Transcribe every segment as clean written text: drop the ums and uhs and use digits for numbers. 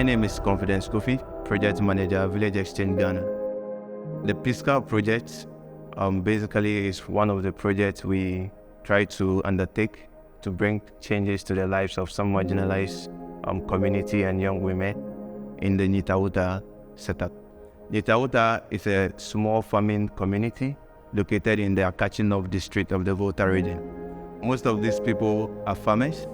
My name is Confidence Kofi, Project Manager, Village Exchange Ghana. The Piscal project basically is one of the projects we try to undertake to bring changes to the lives of some marginalized community and young women in the Nyitawuta setup. Nyitawuta is a small farming community located in the Akachinov district of the Volta Region. Most of these people are farmers,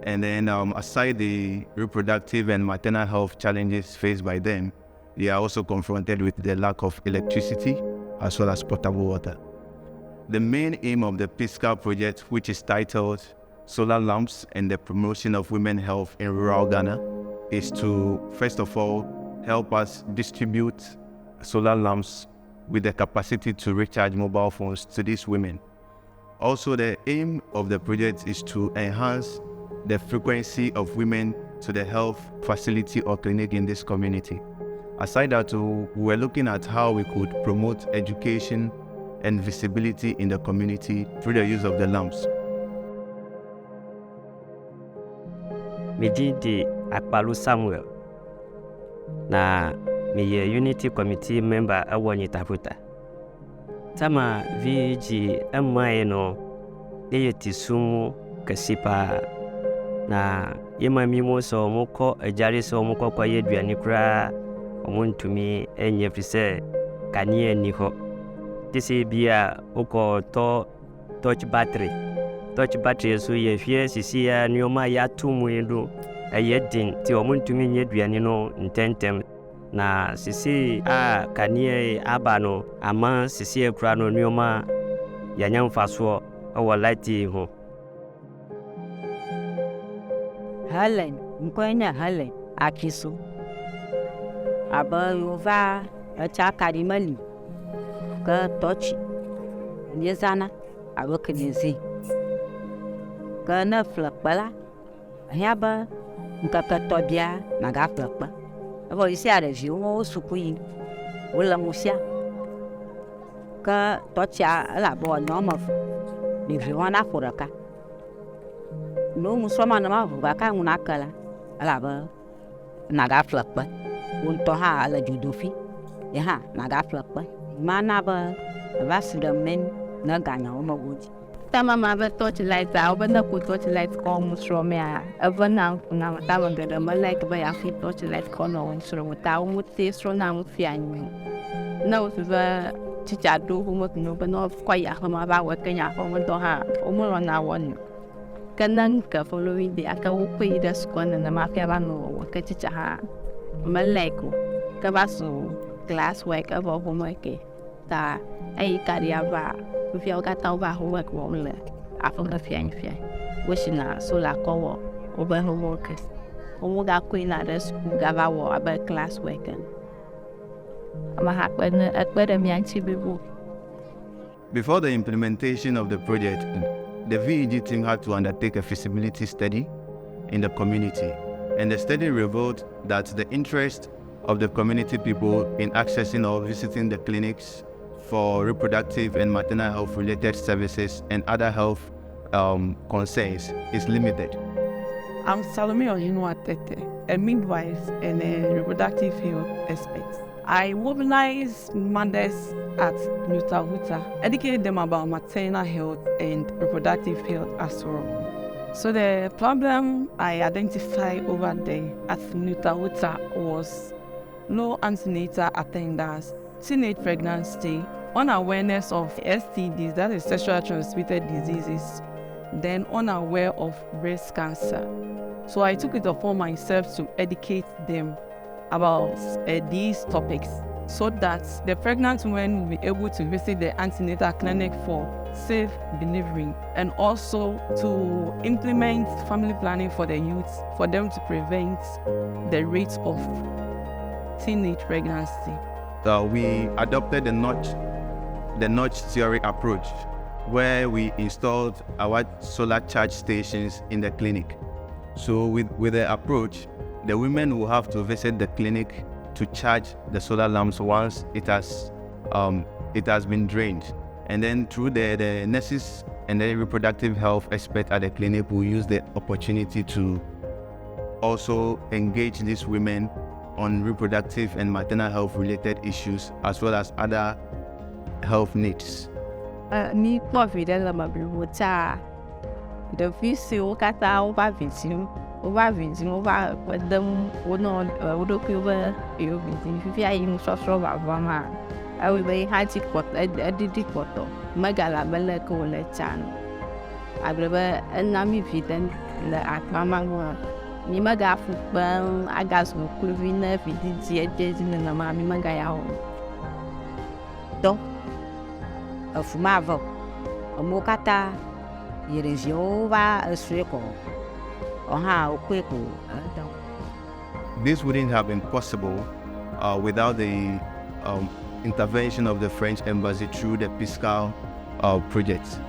and then aside the reproductive and maternal health challenges faced by them, they are also confronted with the lack of electricity as well as potable water. The main aim of the Piscal project, which is titled Solar Lamps and the Promotion of Women's Health in Rural Ghana, is to, first of all, help us distribute solar lamps with the capacity to recharge mobile phones to these women. Also, the aim of the project is to enhance the frequency of women to the health facility or clinic in this community. Aside that, we were looking at how we could promote education and visibility in the community through the use of the lamps. Mejidi Akpalu Samuel na miye Unity Committee member awo Nyitawuta. Tama VG no eyeti sumu kasipa na yema mimo so moko ajari so moko kwa yeduani kura omuntumi enye fise kanie ni ho. Tisi bia uko touch battery so ye fie sisi ya nyoma ya tumu endo ayedin ti omuntumi nyeduani no ntentem na sisi kanie abano ama sisi ekura no nyoma ya nyamfaso awo lighti ho. Helen, mkwenya Helen akiso aba yova acha karimali ka tochi nyezana aba kinezi kana flakbala yaba nkaka tobia na ga flakba aba isi areji wo sukuyi wala musia ka tochi ala bo nyoma ni viwana foraka no musoma na mavuga ka unakala alaba naga flakba unto ha ala judofi ya naga flakba mana ba men na ganya o magudi tama ma ba touch light a ba na ku touch light ko musro me a ava na tama ga ma like ba ya fi touch light ko no musro ta o muti sro na mu fi anyu na o ba chicha do hu mo no ba no kwa ya ma ba wa kanya ko mo do ha o mo na won kanang ka following the aka ukwe da skona na mafia bano wakati cha maleko ka baso class work aba homework ta ai karia ba ufia ka ta ba homework wo le afo ka fia wishina so la ko wo ba homework o mo ga ko ina da school ga ba wo aba class work ama ha kwa na akwa mi anchi bibu. Before the implementation of the project, the VEG team had to undertake a feasibility study in the community, and the study revealed that the interest of the community people in accessing or visiting the clinics for reproductive and maternal health related services and other health concerns is limited. I'm Salome Oyinwatete, a midwife and a reproductive health expert. I mobilize mothers at Nyitawuta, educate them about maternal health and reproductive health as well. So the problem I identified over there at Nyitawuta was low antenatal attendance, teenage pregnancy, unawareness of STDs, that is sexually transmitted diseases, then unaware of breast cancer. So I took it upon myself to educate them about these topics so that the pregnant women will be able to visit the antenatal clinic for safe delivery, and also to implement family planning for the youth for them to prevent the rate of teenage pregnancy. We adopted the notch theory approach, where we installed our solar charge stations in the clinic. So with the approach, the women will have to visit the clinic to charge the solar lamps once it has been drained, and then through the nurses and the reproductive health expert at the clinic will use the opportunity to also engage these women on reproductive and maternal health related issues as well as other health needs. Ni kpɔ vi ɖe le meblu tsa ɖevi siwo katã wova vidzim wova kpe dem wonɔ wo ɖokuiwo be yewo vidzim fifia yi nusɔsrɔ̃ vava ma ewoe be hã dzi kpɔtɔ eɖiɖi kpɔtɔ megale abe leke wòle tsa no agble be ena mi vi ɖe le akpa ma ŋu mi megafu kpem agazu kluvi ne vidzidzi edze dzi nenema mi megaya wɔ dɔ efu ma vɔ amewo katã yi ɖeviwo va esue kɔ ɔhã wokɔe ko edɔ. This wouldn't have been possible without the intervention of the French embassy through the fiscal project.